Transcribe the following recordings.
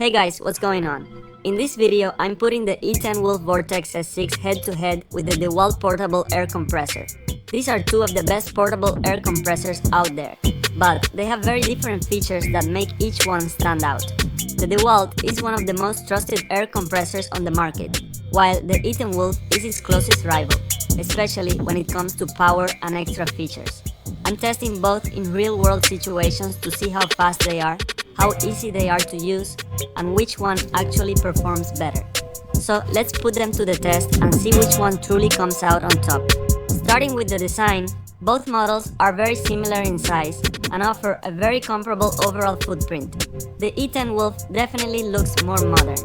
Hey guys, what's going on? In this video, I'm putting the E10 Wolf Vortex S6 head-to-head with the DeWalt portable air compressor. These are two of the best portable air compressors out there, but they have very different features that make each one stand out. The DeWalt is one of the most trusted air compressors on the market, while the E10 Wolf is its closest rival, especially when it comes to power and extra features. I'm testing both in real-world situations to see how fast they are, how easy they are to use, and which one actually performs better. So let's put them to the test and see which one truly comes out on top. Starting with the design, both models are very similar in size and offer a very comparable overall footprint. The E10 Wolf definitely looks more modern.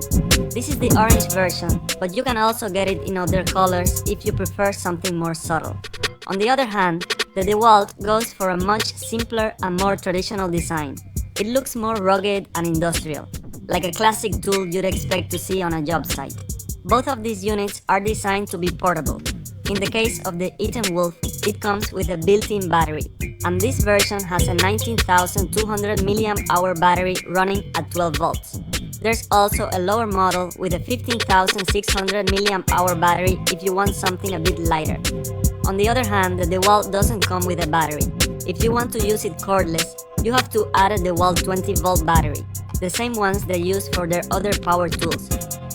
This is the orange version, but you can also get it in other colors if you prefer something more subtle. On the other hand, the DeWalt goes for a much simpler and more traditional design. It looks more rugged and industrial, like a classic tool you'd expect to see on a job site. Both of these units are designed to be portable. In the case of the E10 Wolf, it comes with a built-in battery, and this version has a 19,200 mAh battery running at 12 volts. There's also a lower model with a 15,600 mAh battery if you want something a bit lighter. On the other hand, the DeWalt doesn't come with a battery. If you want to use it cordless, you have to add a DeWalt 20-volt battery, the same ones they use for their other power tools.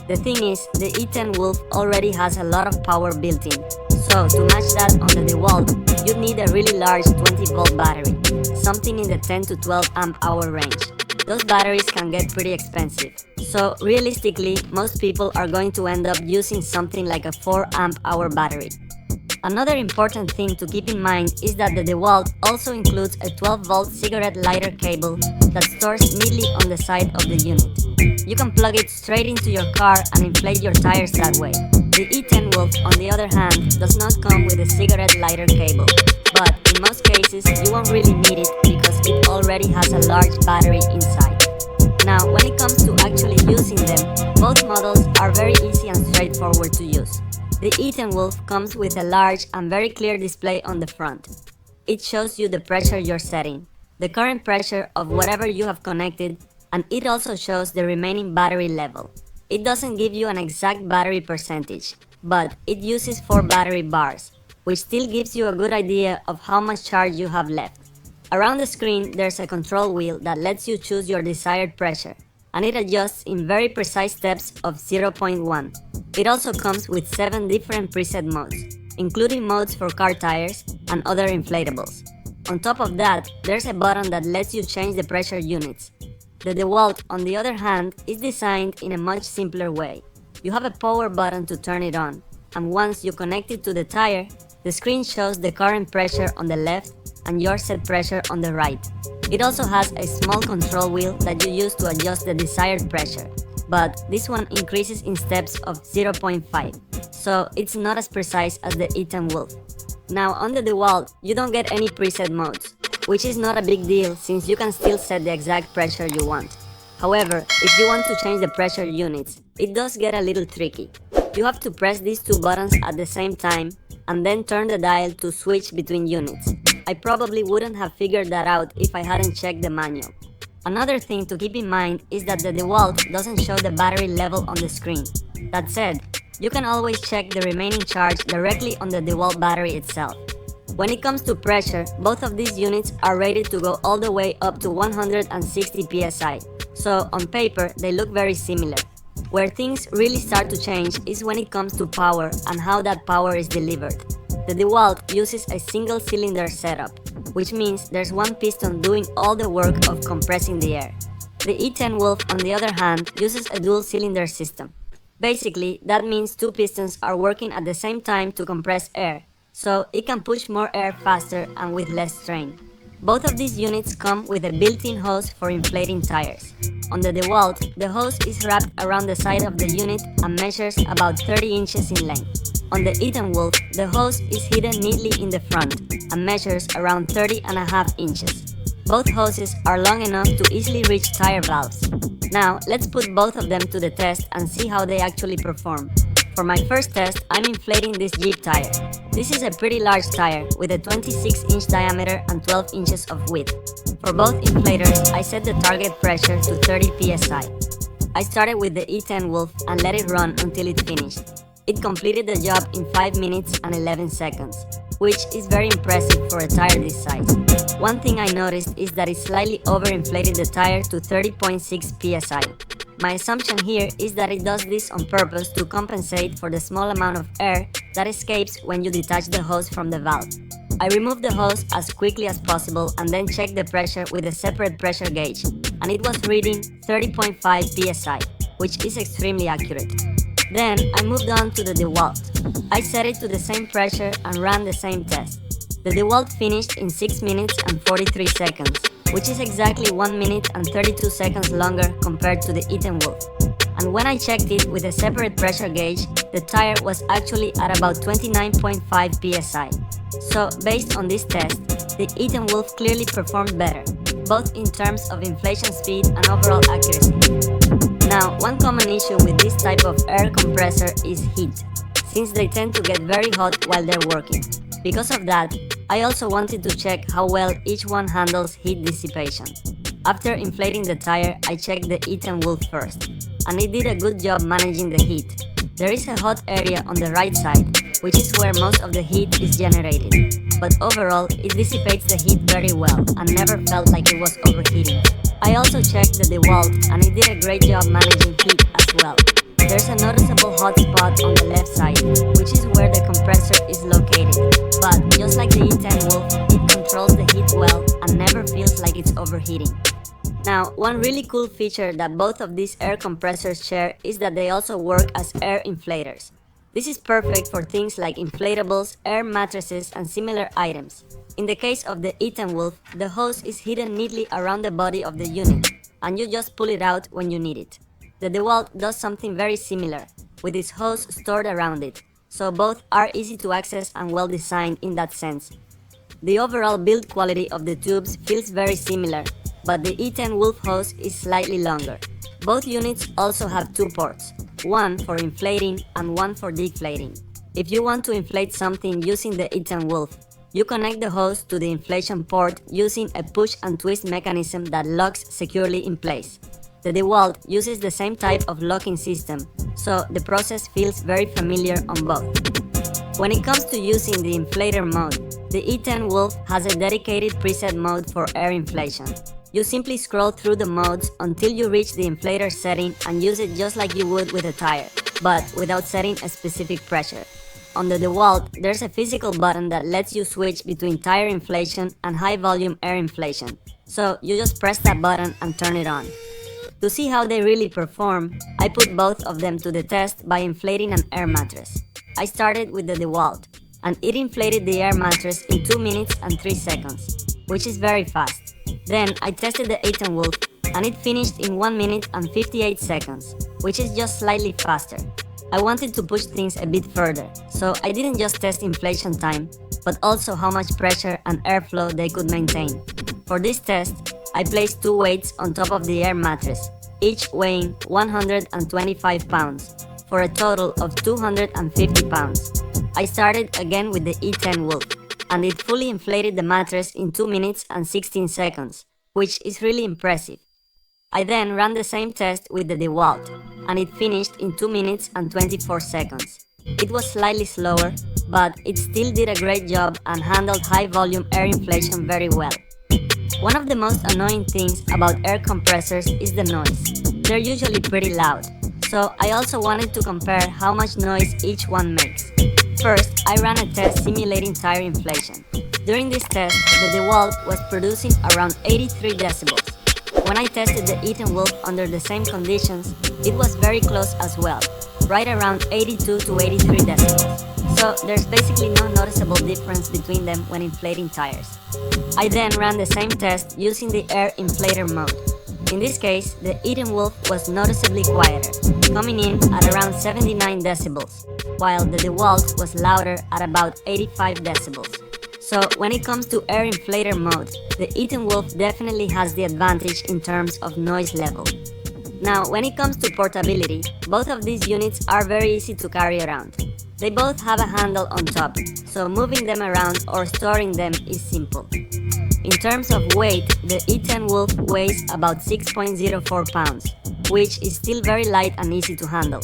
The thing is, the E10 Wolf already has a lot of power built in, so to match that on the DeWalt, you'd need a really large 20-volt battery, something in the 10 to 12 amp-hour range. Those batteries can get pretty expensive, so realistically, most people are going to end up using something like a 4 amp-hour battery. Another important thing to keep in mind is that the DeWalt also includes a 12-volt cigarette lighter cable that stores neatly on the side of the unit. You can plug it straight into your car and inflate your tires that way. The E10 Wolf, on the other hand, does not come with a cigarette lighter cable, but in most cases you won't really need it because it already has a large battery inside. Now, when it comes to actually using them, both models are very easy and straightforward to use. The E10 Wolf comes with a large and very clear display on the front. It shows you the pressure you're setting, the current pressure of whatever you have connected, and it also shows the remaining battery level. It doesn't give you an exact battery percentage, but it uses 4 battery bars, which still gives you a good idea of how much charge you have left. Around the screen, there's a control wheel that lets you choose your desired pressure, and it adjusts in very precise steps of 0.1. It also comes with 7 different preset modes, including modes for car tires and other inflatables. On top of that, there's a button that lets you change the pressure units. The DeWalt, on the other hand, is designed in a much simpler way. You have a power button to turn it on, and once you connect it to the tire, the screen shows the current pressure on the left and your set pressure on the right. It also has a small control wheel that you use to adjust the desired pressure, but this one increases in steps of 0.5, so it's not as precise as the E10 Wolf. Now on the DeWalt, you don't get any preset modes, which is not a big deal since you can still set the exact pressure you want. However, if you want to change the pressure units, it does get a little tricky. You have to press these 2 buttons at the same time and then turn the dial to switch between units. I probably wouldn't have figured that out if I hadn't checked the manual. Another thing to keep in mind is that the DeWalt doesn't show the battery level on the screen. That said, you can always check the remaining charge directly on the DeWalt battery itself. When it comes to pressure, both of these units are rated to go all the way up to 160 psi, so on paper they look very similar. Where things really start to change is when it comes to power and how that power is delivered. The DeWalt uses a single-cylinder setup, which means there's one piston doing all the work of compressing the air. The E10 Wolf, on the other hand, uses a dual-cylinder system. Basically, that means 2 pistons are working at the same time to compress air, so it can push more air faster and with less strain. Both of these units come with a built-in hose for inflating tires. On the DeWalt, the hose is wrapped around the side of the unit and measures about 30 inches in length. On the E10 Wolf, the hose is hidden neatly in the front and measures around 30.5 inches. Both hoses are long enough to easily reach tire valves. Now, let's put both of them to the test and see how they actually perform. For my first test, I'm inflating this Jeep tire. This is a pretty large tire with a 26-inch diameter and 12 inches of width. For both inflators, I set the target pressure to 30 psi. I started with the E10 Wolf and let it run until it finished. It completed the job in 5 minutes and 11 seconds, which is very impressive for a tire this size. One thing I noticed is that it slightly overinflated the tire to 30.6 psi. My assumption here is that it does this on purpose to compensate for the small amount of air that escapes when you detach the hose from the valve. I removed the hose as quickly as possible and then checked the pressure with a separate pressure gauge, and it was reading 30.5 psi, which is extremely accurate. Then I moved on to the DeWalt. I set it to the same pressure and ran the same test. The DeWalt finished in 6 minutes and 43 seconds, which is exactly 1 minute and 32 seconds longer compared to the E10 Wolf. And when I checked it with a separate pressure gauge, the tire was actually at about 29.5 psi. So, based on this test, the E10 Wolf clearly performed better, both in terms of inflation speed and overall accuracy. Now, one common issue with this type of air compressor is heat, since they tend to get very hot while they're working. Because of that, I also wanted to check how well each one handles heat dissipation. After inflating the tire, I checked the E10 Wolf first, and it did a good job managing the heat. There is a hot area on the right side, which is where most of the heat is generated. But overall, it dissipates the heat very well and never felt like it was overheating. I also checked the DeWalt and it did a great job managing heat as well. There's a noticeable hot spot on the left side, which is where the compressor is located. But just like the E10 Wolf, it controls the heat well and never feels like it's overheating. Now, one really cool feature that both of these air compressors share is that they also work as air inflators. This is perfect for things like inflatables, air mattresses, and similar items. In the case of the E10 Wolf, the hose is hidden neatly around the body of the unit, and you just pull it out when you need it. The DeWalt does something very similar, with its hose stored around it, so both are easy to access and well designed in that sense. The overall build quality of the tubes feels very similar, but the E10 Wolf hose is slightly longer. Both units also have two ports, one for inflating and one for deflating. If you want to inflate something using the E10 Wolf, you connect the hose to the inflation port using a push and twist mechanism that locks securely in place. The DeWalt uses the same type of locking system, so the process feels very familiar on both. When it comes to using the inflator mode, the E10 Wolf has a dedicated preset mode for air inflation. You simply scroll through the modes until you reach the inflator setting and use it just like you would with a tire, but without setting a specific pressure. On the DeWalt, there's a physical button that lets you switch between tire inflation and high volume air inflation, so you just press that button and turn it on. To see how they really perform, I put both of them to the test by inflating an air mattress. I started with the DeWalt, and it inflated the air mattress in 2 minutes and 3 seconds, which is very fast. Then I tested the E10 Wolf, and it finished in 1 minute and 58 seconds, which is just slightly faster. I wanted to push things a bit further, so I didn't just test inflation time, but also how much pressure and airflow they could maintain. For this test, I placed two weights on top of the air mattress, each weighing 125 pounds, for a total of 250 pounds. I started again with the E10 Wolf, and it fully inflated the mattress in 2 minutes and 16 seconds, which is really impressive. I then ran the same test with the DeWalt, and it finished in 2 minutes and 24 seconds. It was slightly slower, but it still did a great job and handled high volume air inflation very well. One of the most annoying things about air compressors is the noise. They're usually pretty loud, so I also wanted to compare how much noise each one makes. First, I ran a test simulating tire inflation. During this test, the DeWalt was producing around 83 decibels. When I tested the E10 Wolf under the same conditions, it was very close as well, right around 82 to 83 decibels. So there's basically no noticeable difference between them when inflating tires. I then ran the same test using the air inflator mode. In this case, the E10 Wolf was noticeably quieter, coming in at around 79 decibels, while the DeWalt was louder at about 85 decibels. So when it comes to air inflator mode, the E10 Wolf definitely has the advantage in terms of noise level. Now, when it comes to portability, both of these units are very easy to carry around. They both have a handle on top, so moving them around or storing them is simple. In terms of weight, the E10 Wolf weighs about 6.04 pounds, which is still very light and easy to handle.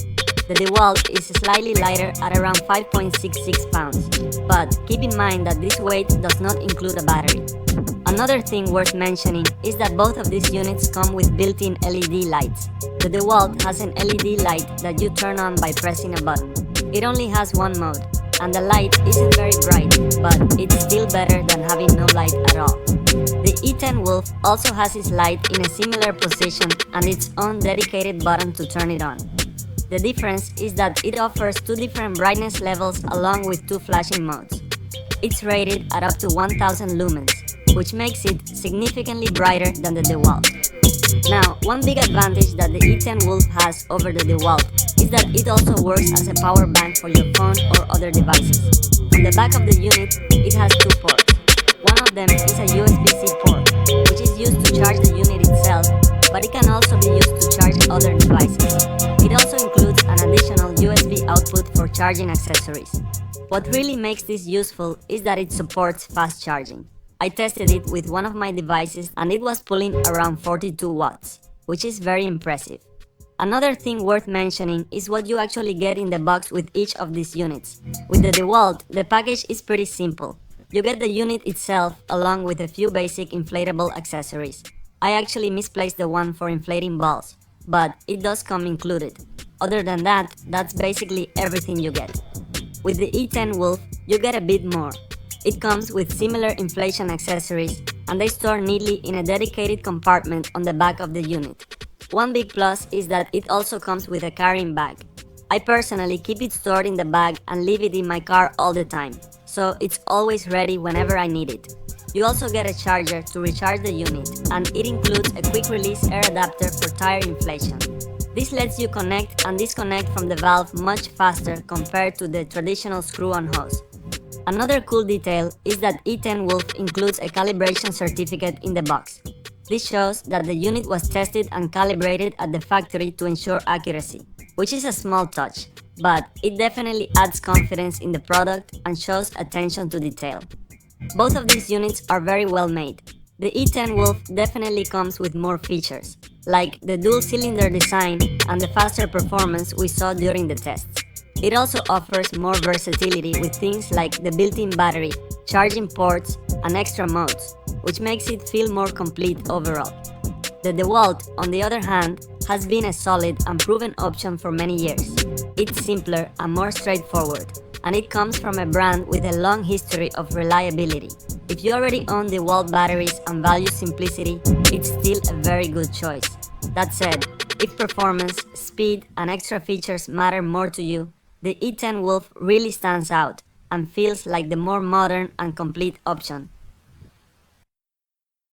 The DeWalt is slightly lighter at around 5.66 pounds, but keep in mind that this weight does not include a battery. Another thing worth mentioning is that both of these units come with built-in LED lights. The DeWalt has an LED light that you turn on by pressing a button. It only has one mode, and the light isn't very bright, but it's still better than having no light at all. The E10 Wolf also has its light in a similar position and its own dedicated button to turn it on. The difference is that it offers two different brightness levels along with two flashing modes. It's rated at up to 1000 lumens, which makes it significantly brighter than the DeWalt. Now, one big advantage that the E10 Wolf has over the DeWalt is that it also works as a power bank for your phone or other devices. On the back of the unit, it has two ports. One of them is a USB-C port, which is used to charge the unit itself, but it can also be used to charge other devices. It also includes an additional USB output for charging accessories. What really makes this useful is that it supports fast charging. I tested it with one of my devices and it was pulling around 42 watts, which is very impressive. Another thing worth mentioning is what you actually get in the box with each of these units. With the DeWalt, the package is pretty simple. You get the unit itself along with a few basic inflatable accessories. I actually misplaced the one for inflating balls, but it does come included. Other than that, that's basically everything you get. With the E10 Wolf, you get a bit more. It comes with similar inflation accessories, and they store neatly in a dedicated compartment on the back of the unit. One big plus is that it also comes with a carrying bag. I personally keep it stored in the bag and leave it in my car all the time, so it's always ready whenever I need it. You also get a charger to recharge the unit, and it includes a quick-release air adapter for tire inflation. This lets you connect and disconnect from the valve much faster compared to the traditional screw-on hose. Another cool detail is that E10 Wolf includes a calibration certificate in the box. This shows that the unit was tested and calibrated at the factory to ensure accuracy, which is a small touch, but it definitely adds confidence in the product and shows attention to detail. Both of these units are very well made. The E10 Wolf definitely comes with more features, like the dual-cylinder design and the faster performance we saw during the tests. It also offers more versatility with things like the built-in battery, charging ports, and extra modes, which makes it feel more complete overall. The DeWalt, on the other hand, has been a solid and proven option for many years. It's simpler and more straightforward, and it comes from a brand with a long history of reliability. If you already own DeWalt batteries and value simplicity, it's still a very good choice. That said, if performance, speed, and extra features matter more to you, the E10 Wolf really stands out and feels like the more modern and complete option,